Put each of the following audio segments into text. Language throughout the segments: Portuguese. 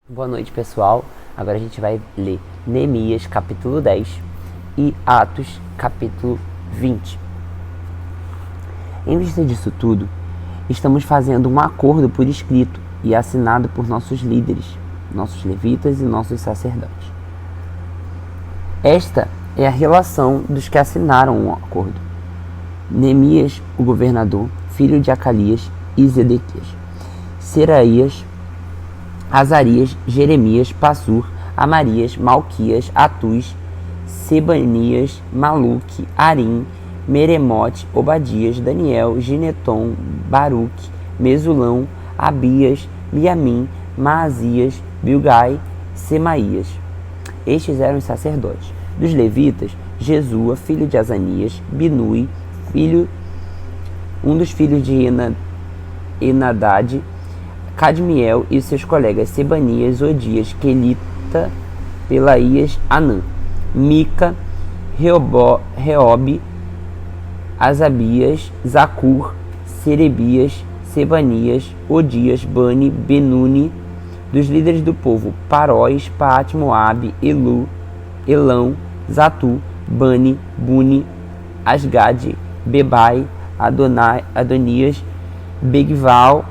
Boa noite, pessoal. Agora a gente vai ler Neemias, capítulo 10 e Atos, capítulo 20. Em vista disso tudo, estamos fazendo um acordo por escrito e assinado por nossos líderes, nossos levitas e nossos sacerdotes. Esta é a relação dos que assinaram o acordo. Neemias, o governador, filho de Acalias e Zedequias, Seraías, Azarias, Jeremias, Passur, Amarias, Malquias, Atuz, Sebanias, Maluque, Arim, Meremote, Obadias, Daniel, Gineton, Baruque, Mesulão, Abias, Miamim, Maazias, Bilgai, Semaías. Estes eram os sacerdotes. Dos levitas, Jesua, filho de Azanias, Binui, um dos filhos de Enadad, Cadmiel e seus colegas Sebanias, Odias, Quelita, Pelaías, Anã, Mica, Reobe, Azabias, Zacur, Serebias, Sebanias, Odias, Bani, Benuni. Dos líderes do povo, Paróis, Paat, Moabe, Elão, Zatu, Bani, Buni, Asgade, Bebai, Adonias, Begval,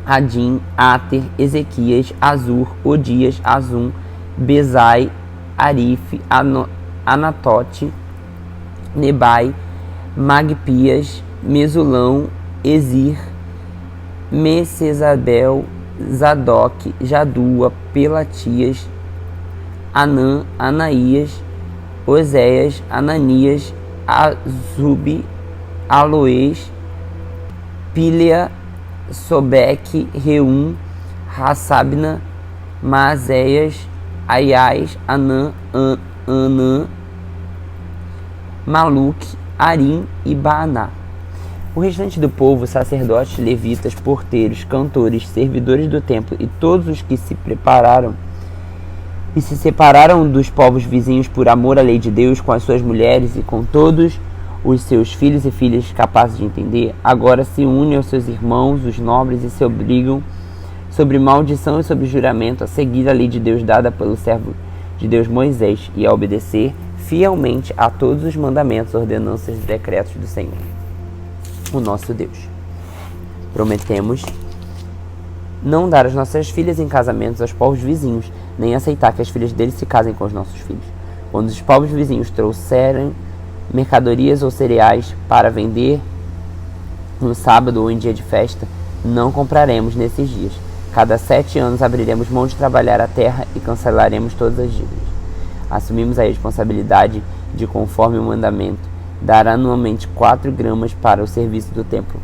Adim, Ater, Ezequias, Azur, Odias, Azum, Bezai, Arif, Anatote, Nebai, Magpias, Mesulão, Ezir, Mesesabel, Zadok, Jadua, Pelatias, Anã, Anaías, Oséias, Ananias, Azube, Aloês, Pílea, Sobeque, Reum, Hassabna, Maazéias, Aias, Anã, Maluque, Arim e Baaná. O restante do povo, sacerdotes, levitas, porteiros, cantores, servidores do templo e todos os que se separaram dos povos vizinhos por amor à lei de Deus, com as suas mulheres e com todos os seus filhos e filhas capazes de entender, agora se unem aos seus irmãos, os nobres, e se obrigam, sobre maldição e sobre juramento, a seguir a lei de Deus dada pelo servo de Deus Moisés e a obedecer fielmente a todos os mandamentos, ordenanças e decretos do Senhor, o nosso Deus. Prometemos não dar as nossas filhas em casamento aos povos vizinhos, nem aceitar que as filhas deles se casem com os nossos filhos. Quando os povos vizinhos trouxerem mercadorias ou cereais para vender no sábado ou em dia de festa, não compraremos nesses dias. Cada 7 anos abriremos mão de trabalhar a terra e cancelaremos todas as dívidas. Assumimos a responsabilidade de, conforme o mandamento, dar anualmente 4 gramas para o serviço do templo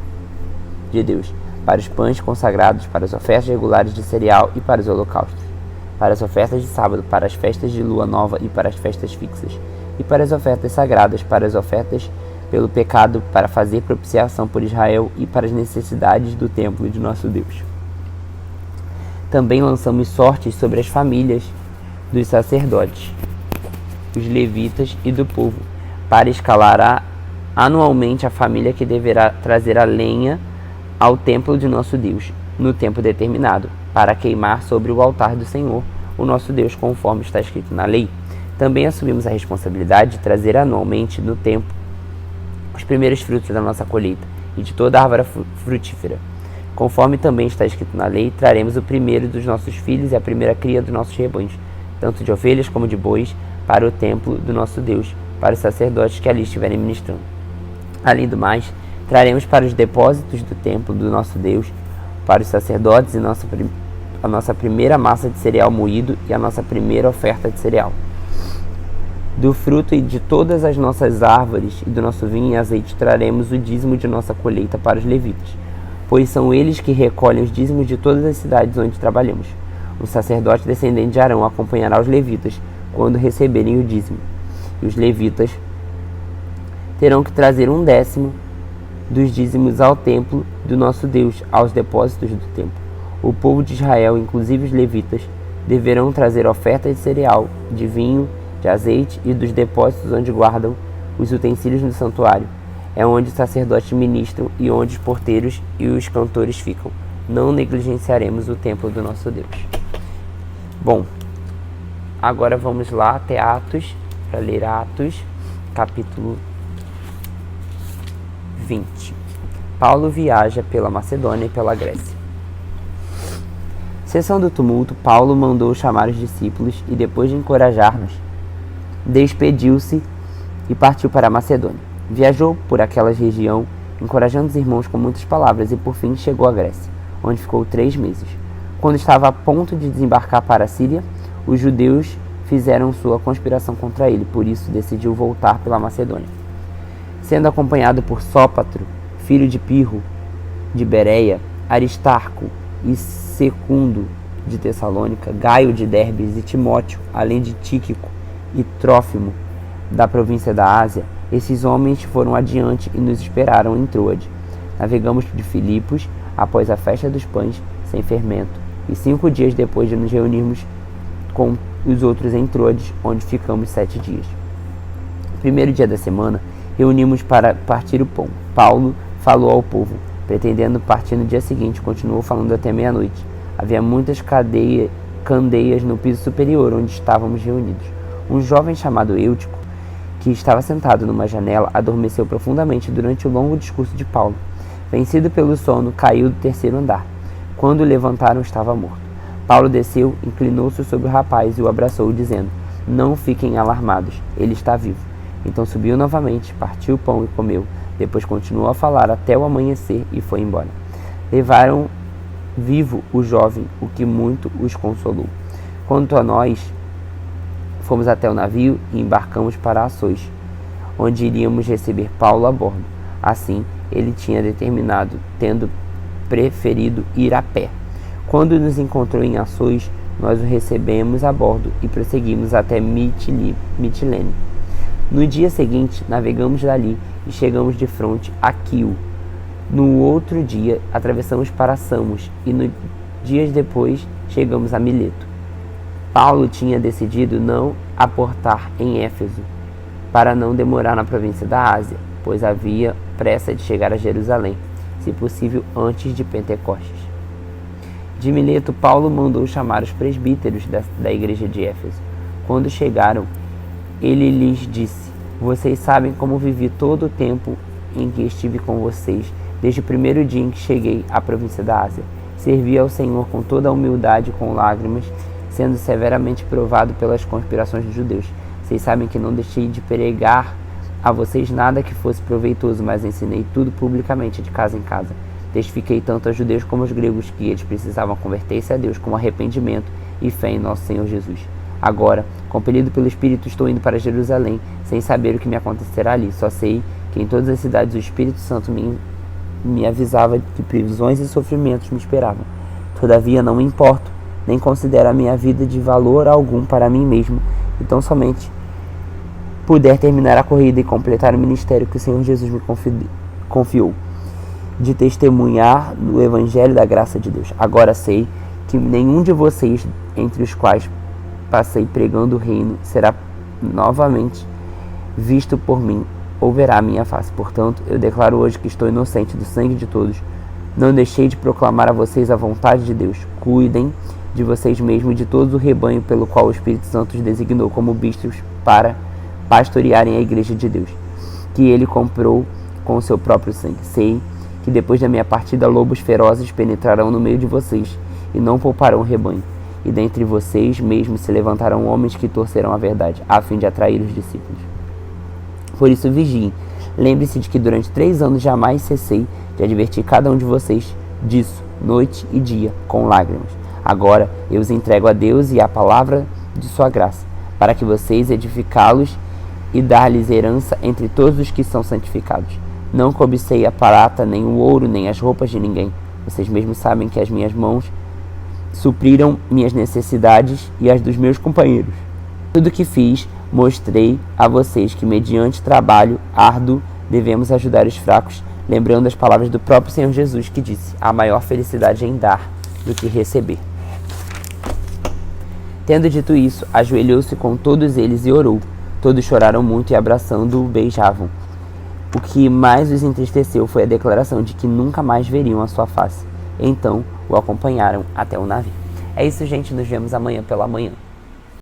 de Deus, para os pães consagrados, para as ofertas regulares de cereal e para os holocaustos, para as ofertas de sábado, para as festas de lua nova e para as festas fixas, e para as ofertas sagradas, para as ofertas pelo pecado, para fazer propiciação por Israel e para as necessidades do templo de nosso Deus. Também lançamos sortes sobre as famílias dos sacerdotes, os levitas e do povo, para escalar anualmente a família que deverá trazer a lenha ao templo de nosso Deus, no tempo determinado, para queimar sobre o altar do Senhor, o nosso Deus, conforme está escrito na lei. Também assumimos a responsabilidade de trazer anualmente no tempo os primeiros frutos da nossa colheita e de toda árvore frutífera. Conforme também está escrito na lei, traremos o primeiro dos nossos filhos e a primeira cria dos nossos rebanhos, tanto de ovelhas como de bois, para o templo do nosso Deus, para os sacerdotes que ali estiverem ministrando. Além do mais, traremos para os depósitos do templo do nosso Deus, para os sacerdotes, a nossa primeira massa de cereal moído e a nossa primeira oferta de cereal. Do fruto e de todas as nossas árvores e do nosso vinho e azeite traremos o dízimo de nossa colheita para os levitas, pois são eles que recolhem os dízimos de todas as cidades onde trabalhamos. O sacerdote descendente de Arão acompanhará os levitas quando receberem o dízimo, e os levitas terão que trazer 1/10 dos dízimos ao templo do nosso Deus, aos depósitos do templo. O povo de Israel, inclusive os levitas, deverão trazer ofertas de cereal, de vinho, de azeite e dos depósitos onde guardam os utensílios do santuário. É onde os sacerdotes ministram e onde os porteiros e os cantores ficam. Não negligenciaremos o templo do nosso Deus. Bom, agora vamos lá até Atos, para ler Atos, capítulo 20. Paulo viaja pela Macedônia e pela Grécia. Cessando o tumulto, Paulo mandou chamar os discípulos e, depois de encorajar-nos, despediu-se e partiu para a Macedônia. Viajou por aquela região, encorajando os irmãos com muitas palavras e, por fim, chegou à Grécia, onde ficou 3 meses. Quando estava a ponto de desembarcar para a Síria, os judeus fizeram sua conspiração contra ele, por isso decidiu voltar pela Macedônia. Sendo acompanhado por Sópatro, filho de Pirro, de Bereia, Aristarco e Secundo, de Tessalônica, Gaio de Derbes e Timóteo, além de Tíquico e Trófimo, da província da Ásia, esses homens foram adiante e nos esperaram em Troade. Navegamos de Filipos, após a festa dos pães sem fermento, e 5 dias depois de nos reunirmos com os outros em Troade, onde ficamos 7 dias. No primeiro dia da semana, reunimos para partir o pão. Paulo falou ao povo, pretendendo partir no dia seguinte, continuou falando até meia-noite. Havia muitas candeias no piso superior, onde estávamos reunidos. Um jovem chamado Eutico, que estava sentado numa janela, adormeceu profundamente durante o longo discurso de Paulo. Vencido pelo sono, caiu do 3º andar. Quando o levantaram, estava morto. Paulo desceu, inclinou-se sobre o rapaz e o abraçou, dizendo: "Não fiquem alarmados, ele está vivo." Então subiu novamente, partiu o pão e comeu. Depois continuou a falar até o amanhecer e foi embora. Levaram vivo o jovem, o que muito os consolou. Quanto a nós, fomos até o navio e embarcamos para Assos, onde iríamos receber Paulo a bordo. Assim, ele tinha determinado, tendo preferido ir a pé. Quando nos encontrou em Assos, nós o recebemos a bordo e prosseguimos até Mitilene. No dia seguinte, navegamos dali e chegamos de frente a Quio. No outro dia, atravessamos para Samos e dias depois chegamos a Mileto. Paulo tinha decidido não aportar em Éfeso, para não demorar na província da Ásia, pois havia pressa de chegar a Jerusalém, se possível antes de Pentecostes. De Mileto, Paulo mandou chamar os presbíteros da igreja de Éfeso. Quando chegaram, ele lhes disse: "Vocês sabem como vivi todo o tempo em que estive com vocês, desde o primeiro dia em que cheguei à província da Ásia. Servi ao Senhor com toda a humildade e com lágrimas, sendo severamente provado pelas conspirações dos judeus. Vocês sabem que não deixei de pregar a vocês nada que fosse proveitoso, mas ensinei tudo publicamente, de casa em casa. Testifiquei tanto aos judeus como aos gregos que eles precisavam converter-se a Deus com arrependimento e fé em nosso Senhor Jesus. Agora, compelido pelo Espírito, estou indo para Jerusalém, sem saber o que me acontecerá ali. Só sei que em todas as cidades o Espírito Santo me avisava que prisões e sofrimentos me esperavam. Todavia não me importo, nem considero a minha vida de valor algum para mim mesmo, e tão somente puder terminar a corrida e completar o ministério que o Senhor Jesus me confiou, de testemunhar no Evangelho da graça de Deus. Agora sei que nenhum de vocês, entre os quais passei pregando o reino, será novamente visto por mim ou verá a minha face. Portanto, eu declaro hoje que estou inocente do sangue de todos. Não deixei de proclamar a vocês a vontade de Deus. Cuidem de vocês mesmos e de todo o rebanho pelo qual o Espírito Santo os designou como bispos para pastorearem a igreja de Deus, que ele comprou com o seu próprio sangue. Sei que depois da minha partida, lobos ferozes penetrarão no meio de vocês e não pouparão o rebanho. E dentre vocês mesmos se levantarão homens que torcerão a verdade, a fim de atrair os discípulos. Por isso vigiem. Lembre-se de que durante 3 anos jamais cessei de advertir cada um de vocês disso, noite e dia, com lágrimas. Agora eu os entrego a Deus e à palavra de sua graça, para que vocês edificá-los e dar-lhes herança entre todos os que são santificados. Não cobicei a prata, nem o ouro, nem as roupas de ninguém. Vocês mesmos sabem que as minhas mãos supriram minhas necessidades e as dos meus companheiros. Tudo que fiz, mostrei a vocês que, mediante trabalho árduo, devemos ajudar os fracos, lembrando as palavras do próprio Senhor Jesus, que disse: "A maior felicidade é em dar do que receber." Tendo dito isso, ajoelhou-se com todos eles e orou. Todos choraram muito e, abraçando-o, beijavam. O que mais os entristeceu foi a declaração de que nunca mais veriam a sua face. Então o acompanharam até o navio. É isso, gente. Nos vemos amanhã pela manhã.